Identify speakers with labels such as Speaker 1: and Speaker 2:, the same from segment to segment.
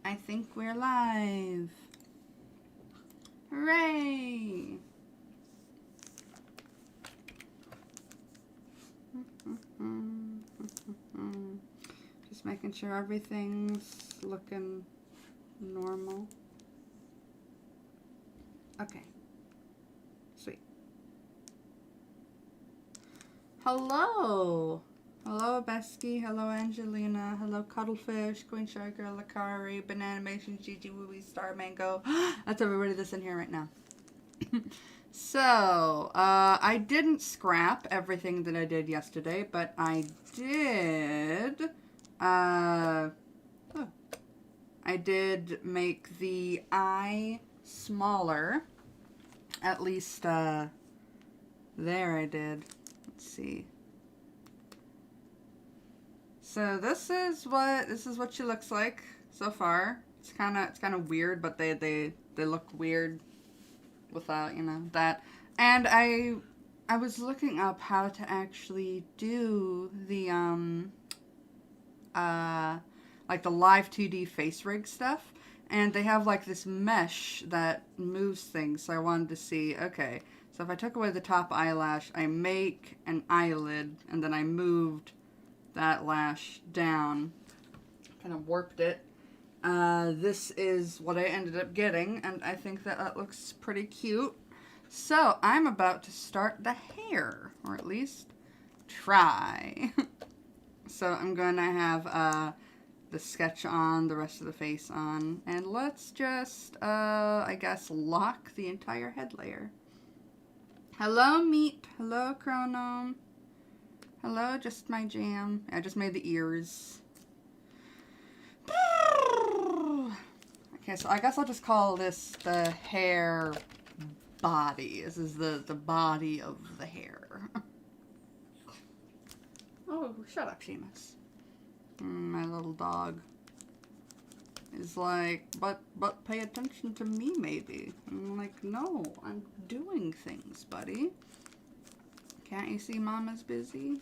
Speaker 1: I think we're live. Hooray! Just making sure everything's looking normal. Okay. Sweet. Hello! Hello, Besky. Hello, Angelina. Hello, Cuddlefish, Queen Sugar, Lakari, Bananimation, Gigi Wooey, Star Mango. That's everybody that's in here right now. So, I didn't scrap everything that I did yesterday, but I did, I did make the eye smaller. At least, there I did. Let's see. So this is what she looks like so far. It's kind of weird, but they look weird without, you know, that. And I was looking up how to actually do the like the live 2D face rig stuff, and they have like this mesh that moves things. So I wanted to see, okay, so if I took away the top eyelash, I make an eyelid, and then I moved that lash down, kind of warped it. This is what I ended up getting, and I think that looks pretty cute. So I'm about to start the hair, or at least try. So I'm going to have the sketch on, the rest of the face on, and let's just, I guess, lock the entire head layer. Hello, Meat. Hello, Chronome. Hello, Just My Jam. I just made the ears. Okay, so I guess I'll just call this the hair body. This is the body of the hair. Oh, shut up, Seamus. My little dog is like, but pay attention to me, maybe. I'm like, no, I'm doing things, buddy. Can't you see Mama's busy?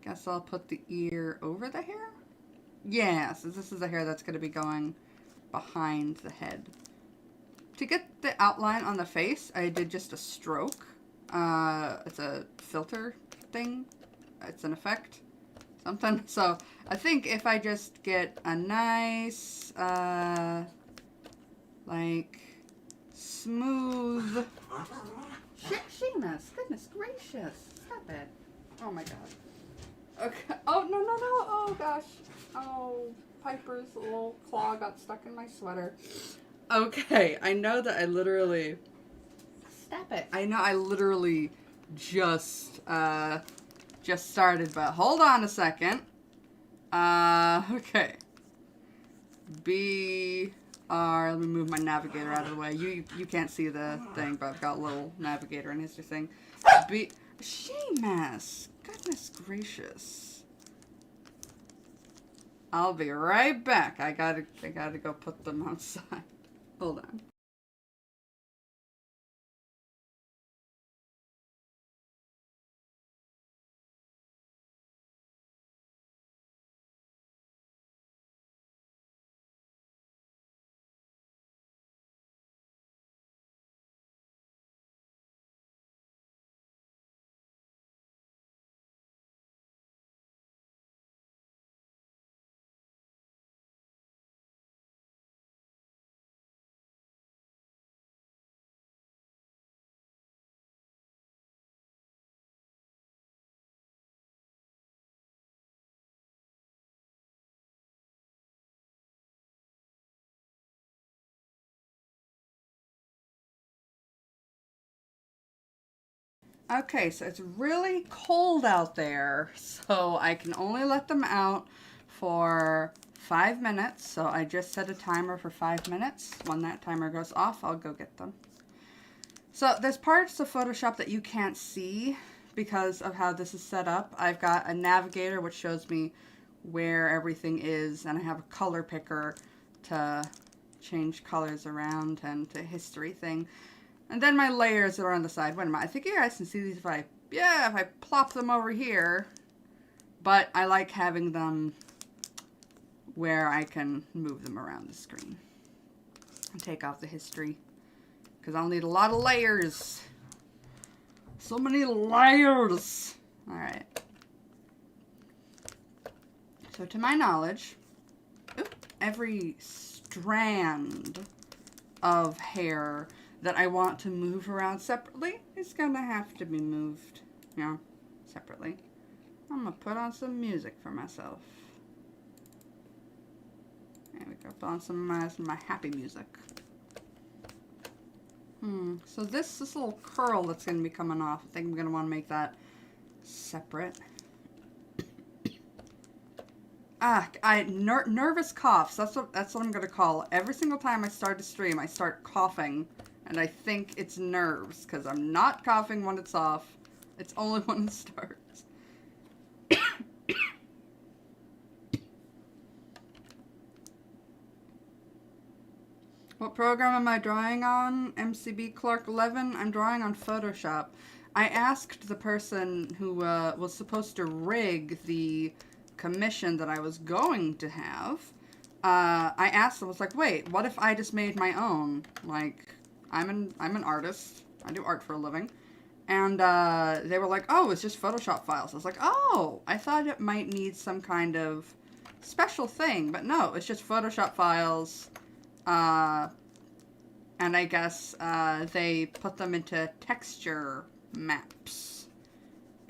Speaker 1: Guess I'll put the ear over the hair? Yeah, so this is the hair that's going to be going behind the head. To get the outline on the face, I did just a stroke. It's a filter thing. It's an effect. Something. So I think if I just get a nice, like, smooth... Seamus, goodness gracious. Stop it. Oh my god. Okay. Oh, no. Oh, gosh. Oh, Piper's little claw got stuck in my sweater. Okay, I know that I literally... Stop it. I know I literally just started, but hold on a second. Okay. Let me move my navigator out of the way. You can't see the thing, but I've got a little navigator and history thing. Seamus, goodness gracious. I'll be right back. I gotta go put them outside. Hold on. Okay, so it's really cold out there, so I can only let them out for 5 minutes. So I just set a timer for 5 minutes. When that timer goes off, I'll go get them. So there's parts of Photoshop that you can't see because of how this is set up. I've got a navigator which shows me where everything is, and I have a color picker to change colors around and to history thing. And then my layers are on the side. Wait a minute, I think you guys can see these if I plop them over here. But I like having them where I can move them around the screen. And take off the history. Because I'll need a lot of layers. So many layers. Alright. So to my knowledge, every strand of hair that I want to move around separately is going to have to be moved, separately. I'm going to put on some music for myself. There we go. Put on some of my happy music. So this little curl that's going to be coming off, I think I'm going to want to make that separate. Nervous coughs. That's what I'm going to call it. Every single time I start a stream, I start coughing, and I think it's nerves, because I'm not coughing when it's off. It's only when it starts. What program am I drawing on? MCB Clark 11? I'm drawing on Photoshop. I asked the person who was supposed to rig the commission that I was going to have. I asked them, I was like, wait, what if I just made my own? Like, I'm an artist. I do art for a living. And they were like, oh, it's just Photoshop files. I was like, oh, I thought it might need some kind of special thing. But no, it's just Photoshop files. And I guess they put them into texture maps.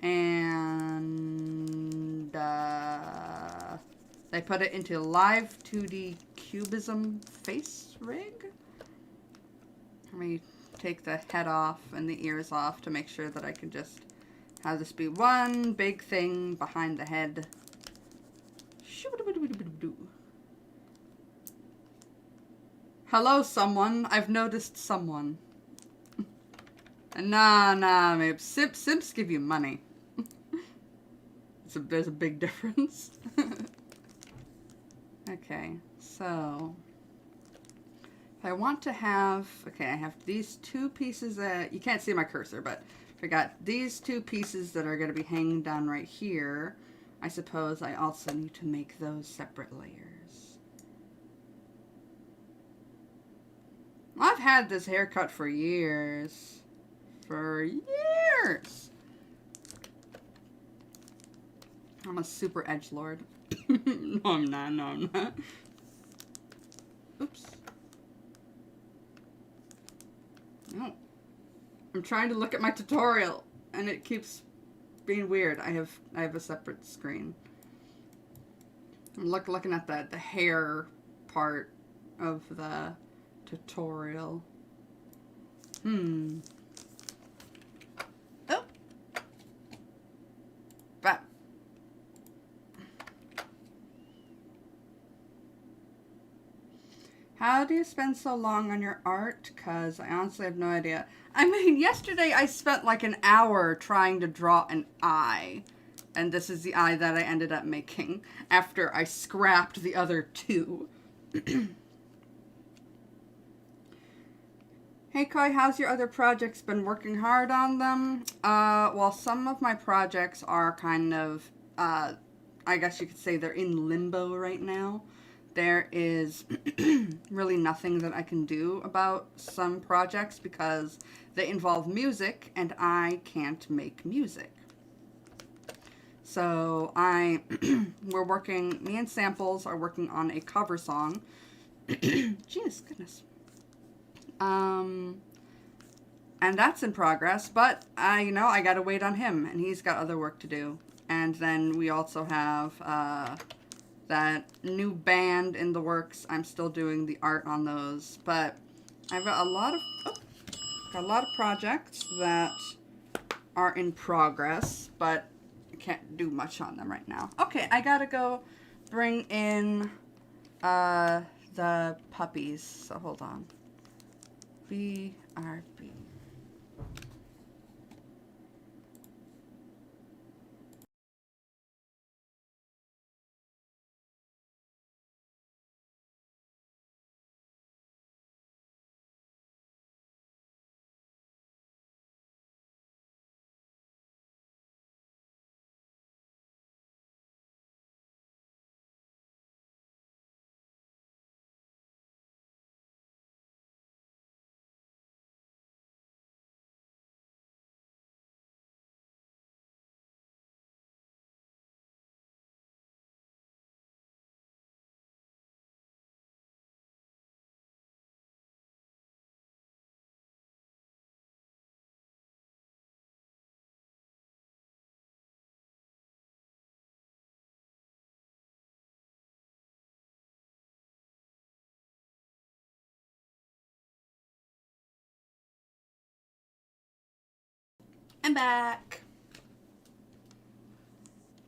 Speaker 1: And they put it into live 2D cubism face rig. Let me take the head off and the ears off to make sure that I can just have this be one big thing behind the head. Hello, someone. I've noticed someone. Nah, maybe Simps give you money. There's a big difference. Okay, so if I want to have, okay, I have these two pieces that, you can't see my cursor, but I got these two pieces that are going to be hanging down right here. I suppose I also need to make those separate layers. I've had this haircut for years. For years! I'm a super edgelord. No, I'm not. Oops. No. I'm trying to look at my tutorial, and it keeps being weird. I have a separate screen. I'm looking at the hair part of the tutorial. Oh. But. How do you spend so long on your art? Because I honestly have no idea. I mean, yesterday I spent like an hour trying to draw an eye. And this is the eye that I ended up making after I scrapped the other two. Hey Koi, how's your other projects? Been working hard on them? Well, some of my projects are kind of, I guess you could say they're in limbo right now. There is really nothing that I can do about some projects because they involve music and I can't make music. So me and Samples are working on a cover song. Jeez, goodness. And that's in progress, but I gotta wait on him, and he's got other work to do. And then we also have that new band in the works. I'm still doing the art on those, but I've got a lot of projects that are in progress, but I can't do much on them right now. Okay, I gotta go bring in the puppies. So hold on. BRB. I'm back.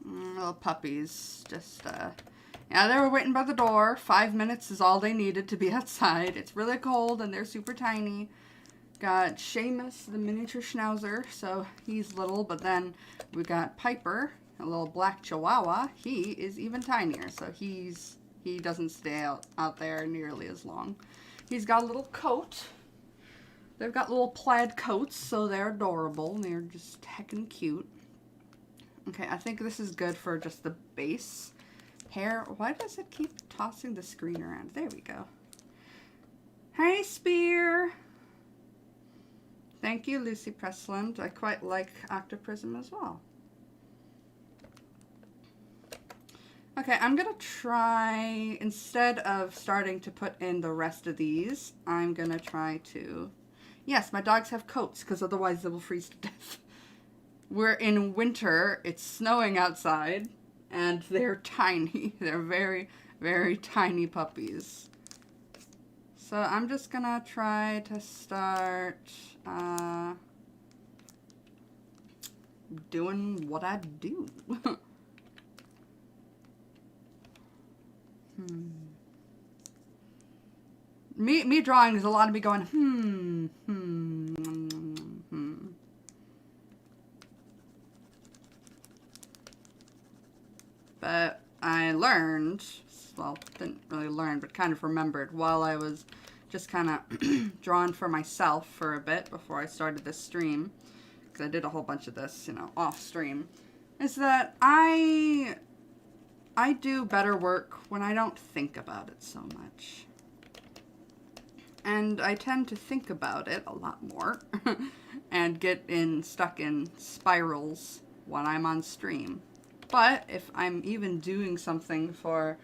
Speaker 1: Little puppies. Just, yeah, they were waiting by the door. 5 minutes is all they needed to be outside. It's really cold and they're super tiny. Got Seamus, the miniature schnauzer, so he's little, but then we got Piper, a little black chihuahua. He is even tinier, so he doesn't stay out there nearly as long. He's got a little coat. They've got little plaid coats, so they're adorable. They're just heckin' cute. Okay, I think this is good for just the base hair. Why does it keep tossing the screen around? There we go. Hey, Spear! Thank you, Lucy Pressland. I quite like Octoprism as well. Okay, I'm gonna try, instead of starting to put in the rest of these, I'm gonna try to... Yes, my dogs have coats, because otherwise they will freeze to death. We're in winter, it's snowing outside, and they're tiny. They're very, very tiny puppies. So I'm just gonna try to start doing what I do. Me drawing is a lot of me going, But I learned, well, didn't really learn, but kind of remembered while I was just kind of drawing for myself for a bit before I started this stream, because I did a whole bunch of this, you know, off stream, is that I do better work when I don't think about it so much. And I tend to think about it a lot more and get stuck in spirals when I'm on stream. But if I'm even doing something for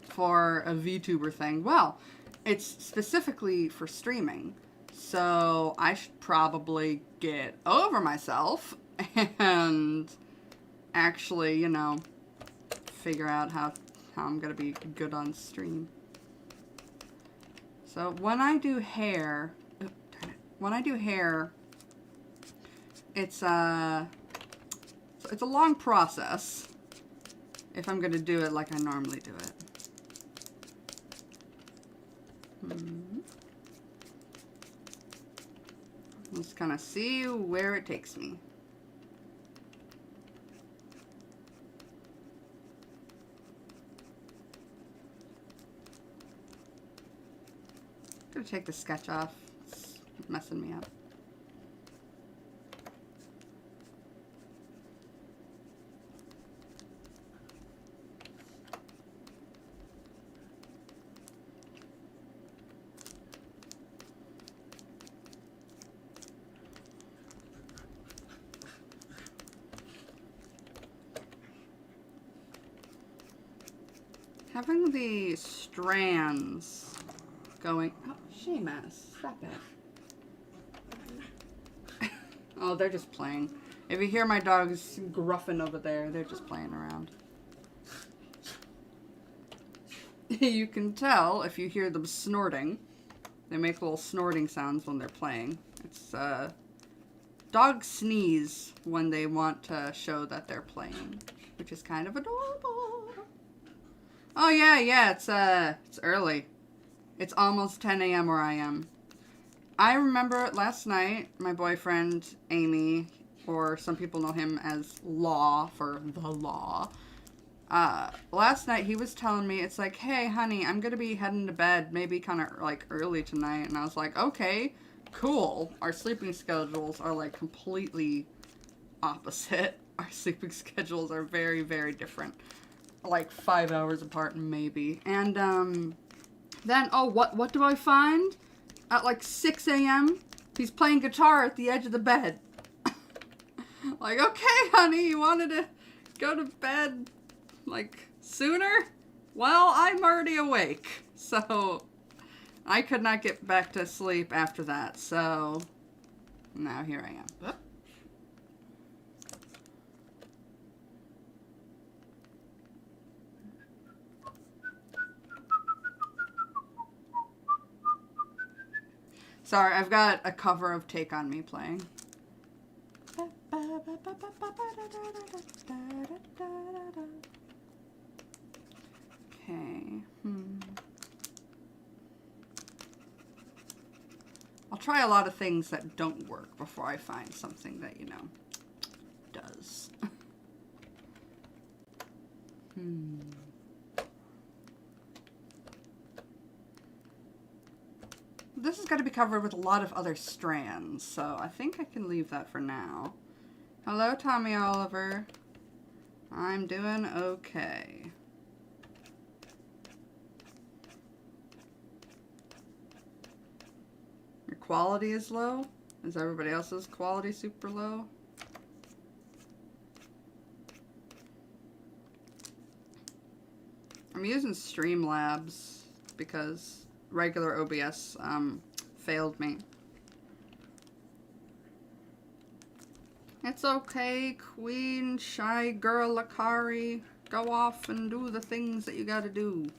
Speaker 1: for a VTuber thing, well, it's specifically for streaming. So I should probably get over myself and actually, you know, figure out how I'm gonna be good on stream. So when I do hair, it's a long process if I'm gonna do it like I normally do it. Let's kind of see where it takes me. I'm gonna take the sketch off. It's messing me up. Having the strands going... Oh, Seamus, stop it. Oh, they're just playing. If you hear my dogs gruffing over there, they're just playing around. You can tell if you hear them snorting. They make little snorting sounds when they're playing. It's, dogs sneeze when they want to show that they're playing, which is kind of adorable. Oh yeah, it's early. It's almost 10 a.m. where I am. I remember last night, my boyfriend, Amy, or some people know him as Law for the Law. Last night he was telling me, it's like, hey honey, I'm gonna be heading to bed maybe kind of like early tonight. And I was like, okay, cool. Our sleeping schedules are like completely opposite. Our sleeping schedules are very, very different. Like 5 hours apart maybe. And then, oh, what do I find? At like 6 a.m. he's playing guitar at the edge of the bed. Like, okay honey, you wanted to go to bed like sooner? Well, I'm already awake. So I could not get back to sleep after that. So now here I am. Sorry, I've got a cover of Take On Me playing. Okay. I'll try a lot of things that don't work before I find something that, you know, does. This has got to be covered with a lot of other strands, so I think I can leave that for now. Hello, Tommy Oliver. I'm doing okay. Your quality is low? Is everybody else's quality super low? I'm using Streamlabs because regular OBS failed me. It's okay, Queen, Shy Girl, Akari. Go off and do the things that you gotta do.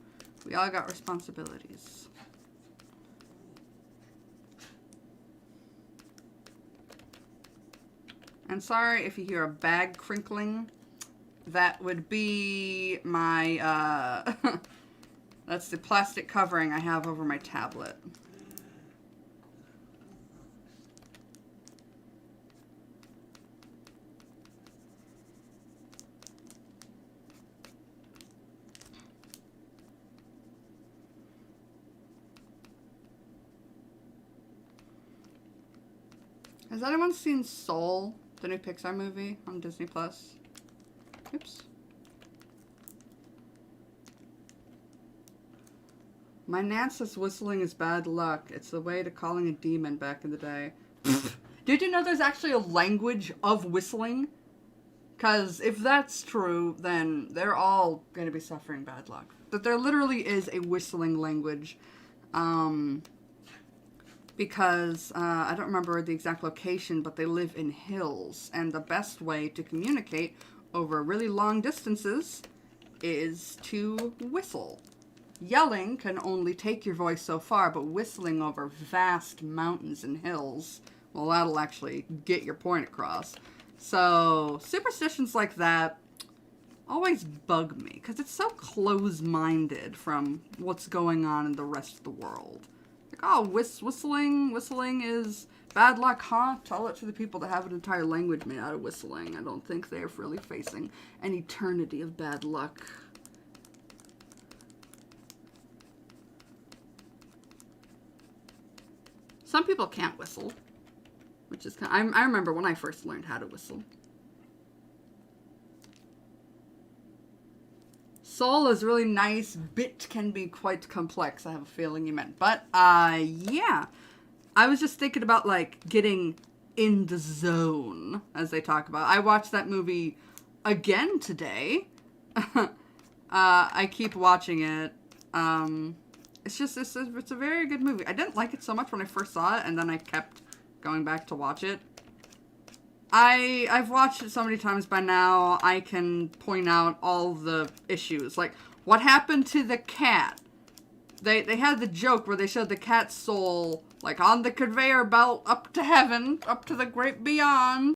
Speaker 1: We all got responsibilities. And sorry if you hear a bag crinkling. That would be my, that's the plastic covering I have over my tablet. Has anyone seen Soul, the new Pixar movie on Disney Plus? Oops. My Nan says whistling is bad luck. It's the way to calling a demon back in the day. Did you know there's actually a language of whistling? Because if that's true, then they're all going to be suffering bad luck. That there literally is a whistling language. Because I don't remember the exact location, but they live in hills. And the best way to communicate over really long distances is to whistle. Yelling can only take your voice so far, but whistling over vast mountains and hills, well, that'll actually get your point across. So superstitions like that always bug me, because it's so close-minded from what's going on in the rest of the world. Like, oh, whistling is bad luck, huh? Tell it to the people that have an entire language made out of whistling. I don't think they're really facing an eternity of bad luck. Some people can't whistle, which is kind of, I remember when I first learned how to whistle. Soul is really nice. Bit can be quite complex, I have a feeling you meant. But, yeah. I was just thinking about, like, getting in the zone, as they talk about. I watched that movie again today. I keep watching it. It's just, it's a very good movie. I didn't like it so much when I first saw it, and then I kept going back to watch it. I've watched it so many times by now, I can point out all the issues. Like, what happened to the cat? They had the joke where they showed the cat's soul, like, on the conveyor belt up to heaven, up to the great beyond.